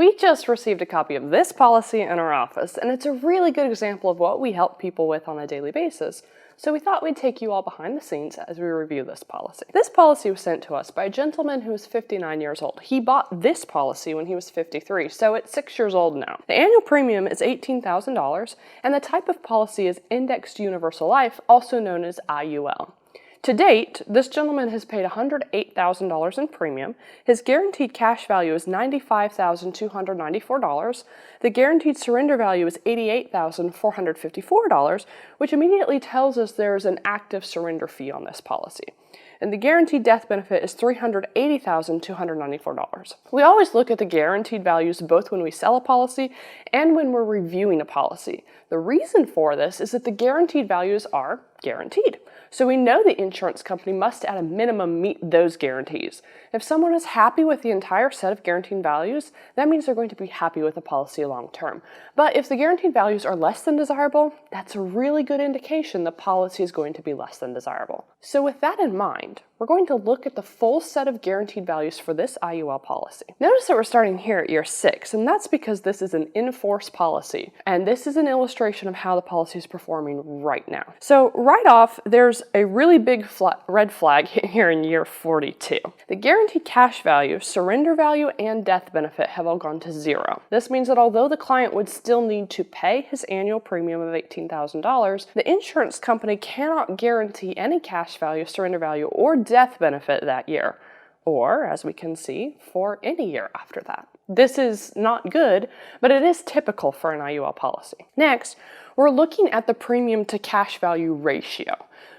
We just received a copy of this policy in our office, and it's a really good example of what we help people with on a daily basis. So we thought we'd take you all behind the scenes as we review this policy. This policy was sent to us by a gentleman who was 59 years old. He bought this policy when he was 53, so it's 6 years old now. The annual premium is $18,000, and the type of policy is Indexed Universal Life, also known as IUL. To date, this gentleman has paid $108,000 in premium. His guaranteed cash value is $95,294. The guaranteed surrender value is $88,454, which immediately tells us there is an active surrender fee on this policy. And the guaranteed death benefit is $380,294. We always look at the guaranteed values both when we sell a policy and when we're reviewing a policy. The reason for this is that the guaranteed values are guaranteed. So we know the insurance company must at a minimum meet those guarantees. If someone is happy with the entire set of guaranteed values, that means they're going to be happy with the policy long term. But if the guaranteed values are less than desirable, that's a really good indication the policy is going to be less than desirable. So with that in mind, we're going to look at the full set of guaranteed values for this IUL policy. Notice that we're starting here at year 6, and that's because this is an in-force policy, and this is an illustration of how the policy is performing right now. So right off, there's a really big red flag here in year 42. The guaranteed cash value, surrender value, and death benefit have all gone to 0. This means that although the client would still need to pay his annual premium of $18,000, the insurance company cannot guarantee any cash value, surrender value, or death benefit that year, or, as we can see, for any year after that. This is not good, but it is typical for an IUL policy. Next, we're looking at the premium to cash value ratio.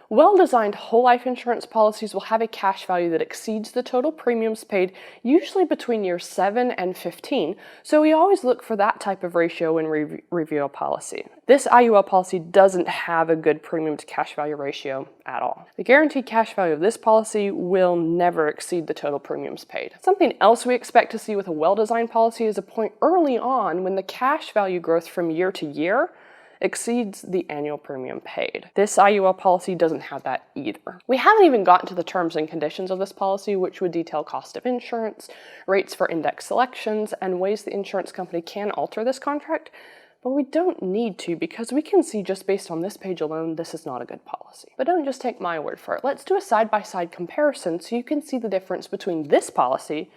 Well-designed whole life insurance policies will have a cash value that exceeds the total premiums paid, usually between years 7 and 15, so we always look for that type of ratio when we review a policy. This IUL policy doesn't have a good premium to cash value ratio at all. The guaranteed cash value of this policy will never exceed the total premiums paid. Something else we expect to see with a well-designed policy is a point early on when the cash value growth from year to year exceeds the annual premium paid. This IUL policy doesn't have that either. We haven't even gotten to the terms and conditions of this policy, which would detail cost of insurance, rates for index selections, and ways the insurance company can alter this contract, but we don't need to because we can see just based on this page alone, this is not a good policy. But don't just take my word for it. Let's do a side-by-side comparison so you can see the difference between this policy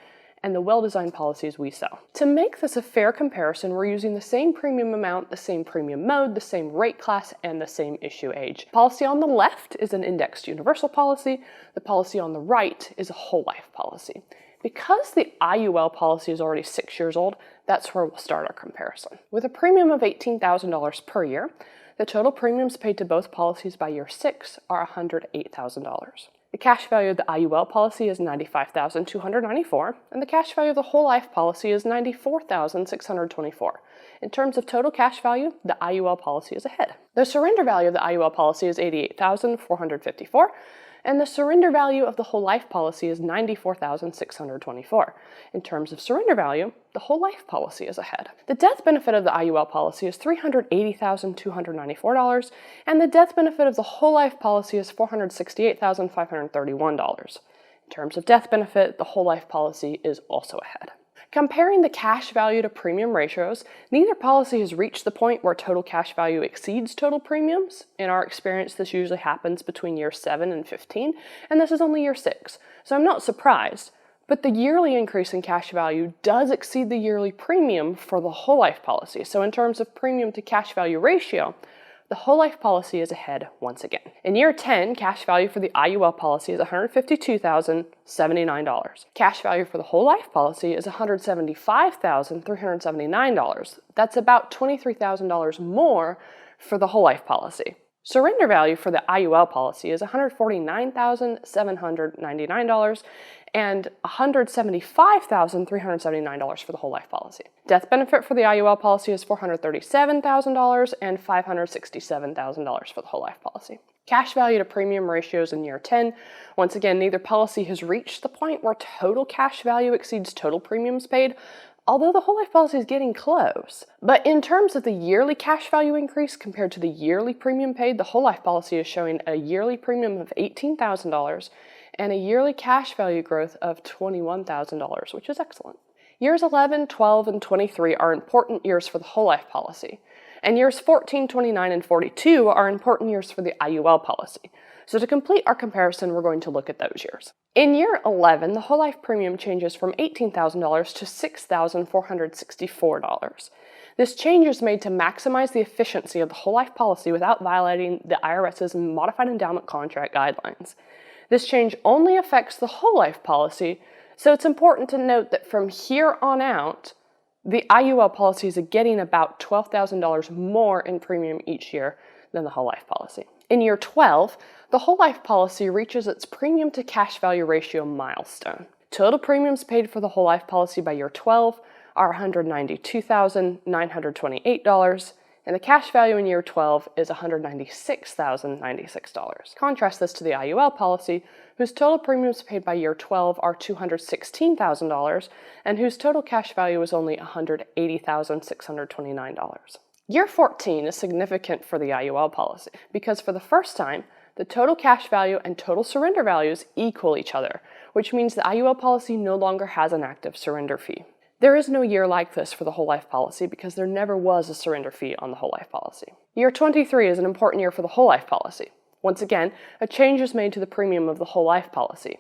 and the well-designed policies we sell. To make this a fair comparison, we're using the same premium amount, the same premium mode, the same rate class, and the same issue age. The policy on the left is an indexed universal policy. The policy on the right is a whole life policy. Because the IUL policy is already 6 years old, that's where we'll start our comparison. With a premium of $18,000 per year, the total premiums paid to both policies by year 6 are $108,000. The cash value of the IUL policy is $95,294, and the cash value of the whole life policy is $94,624. In terms of total cash value, the IUL policy is ahead. The surrender value of the IUL policy is $88,454, and the surrender value of the whole life policy is $94,624. In terms of surrender value, the whole life policy is ahead. The death benefit of the IUL policy is $380,294, and the death benefit of the whole life policy is $468,531. In terms of death benefit, the whole life policy is also ahead. Comparing the cash value to premium ratios, neither policy has reached the point where total cash value exceeds total premiums. In our experience, this usually happens between year 7 and 15, and this is only year 6, so I'm not surprised. But the yearly increase in cash value does exceed the yearly premium for the whole life policy. So in terms of premium to cash value ratio, the whole life policy is ahead once again. In year 10, cash value for the IUL policy is $152,079. Cash value for the whole life policy is $175,379. That's about $23,000 more for the whole life policy. Surrender value for the IUL policy is $149,799 and $175,379 for the whole life policy. Death benefit for the IUL policy is $437,000 and $567,000 for the whole life policy. Cash value to premium ratios in year 10. Once again, neither policy has reached the point where total cash value exceeds total premiums paid, although the whole life policy is getting close. But in terms of the yearly cash value increase compared to the yearly premium paid, the whole life policy is showing a yearly premium of $18,000 and a yearly cash value growth of $21,000, which is excellent. Years 11, 12, and 23 are important years for the whole life policy, and years 14, 29, and 42 are important years for the IUL policy. So to complete our comparison, we're going to look at those years. In year 11, the whole life premium changes from $18,000 to $6,464. This change is made to maximize the efficiency of the whole life policy without violating the IRS's modified endowment contract guidelines. This change only affects the whole life policy, so it's important to note that from here on out, the IUL policy is getting about $12,000 more in premium each year than the whole life policy. In year 12, the whole life policy reaches its premium to cash value ratio milestone. Total premiums paid for the whole life policy by year 12 are $192,928, and the cash value in year 12 is $196,096. Contrast this to the IUL policy, whose total premiums paid by year 12 are $216,000, and whose total cash value is only $180,629. Year 14 is significant for the IUL policy because for the first time, the total cash value and total surrender values equal each other, which means the IUL policy no longer has an active surrender fee. There is no year like this for the whole life policy because there never was a surrender fee on the whole life policy. Year 23 is an important year for the whole life policy. Once again, a change is made to the premium of the whole life policy.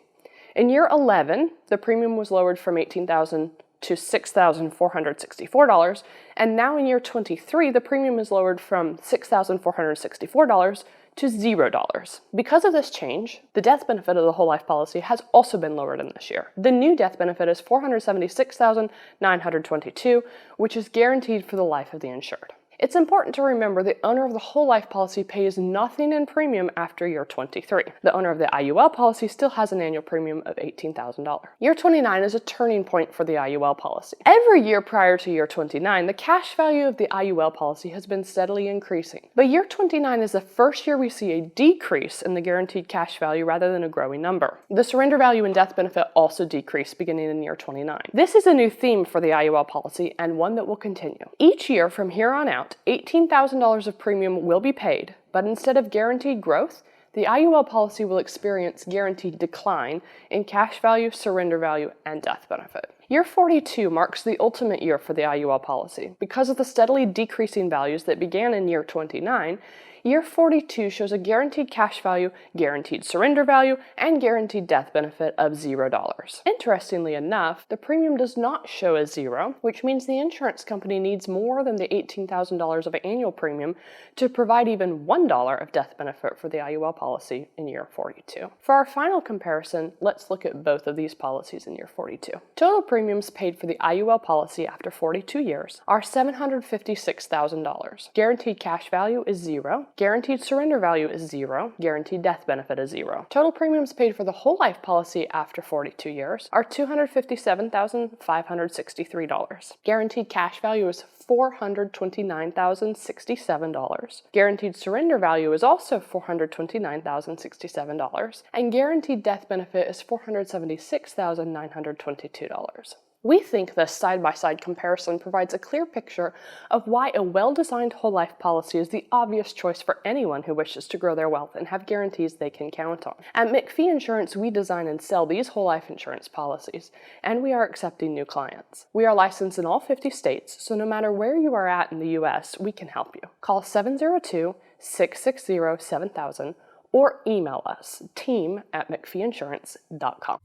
In year 11, the premium was lowered from $18,000 to $6,464, and now in year 23, the premium is lowered from $6,464 to $0. Because of this change, the death benefit of the whole life policy has also been lowered in this year. The new death benefit is $476,922, which is guaranteed for the life of the insured. It's important to remember the owner of the whole life policy pays nothing in premium after year 23. The owner of the IUL policy still has an annual premium of $18,000. Year 29 is a turning point for the IUL policy. Every year prior to year 29, the cash value of the IUL policy has been steadily increasing. But year 29 is the first year we see a decrease in the guaranteed cash value rather than a growing number. The surrender value and death benefit also decrease beginning in year 29. This is a new theme for the IUL policy and one that will continue. Each year from here on out, $18,000 of premium will be paid, but instead of guaranteed growth, the IUL policy will experience guaranteed decline in cash value, surrender value, and death benefit. Year 42 marks the ultimate year for the IUL policy. Because of the steadily decreasing values that began in year 29, year 42 shows a guaranteed cash value, guaranteed surrender value, and guaranteed death benefit of $0. Interestingly enough, the premium does not show as zero, which means the insurance company needs more than the $18,000 of annual premium to provide even $1 of death benefit for the IUL policy in year 42. For our final comparison, let's look at both of these policies in year 42. Total premiums paid for the IUL policy after 42 years are $756,000. Guaranteed cash value is $0. Guaranteed surrender value is $0. Guaranteed death benefit is $0. Total premiums paid for the whole life policy after 42 years are $257,563. Guaranteed cash value is $429,067. Guaranteed surrender value is also $429,067. And guaranteed death benefit is $476,922. We think this side-by-side comparison provides a clear picture of why a well-designed whole life policy is the obvious choice for anyone who wishes to grow their wealth and have guarantees they can count on. At McPhee Insurance, we design and sell these whole life insurance policies, and we are accepting new clients. We are licensed in all 50 states, so no matter where you are at in the U.S., we can help you. Call 702-660-7000 or email us, team@mcpheeinsurance.com.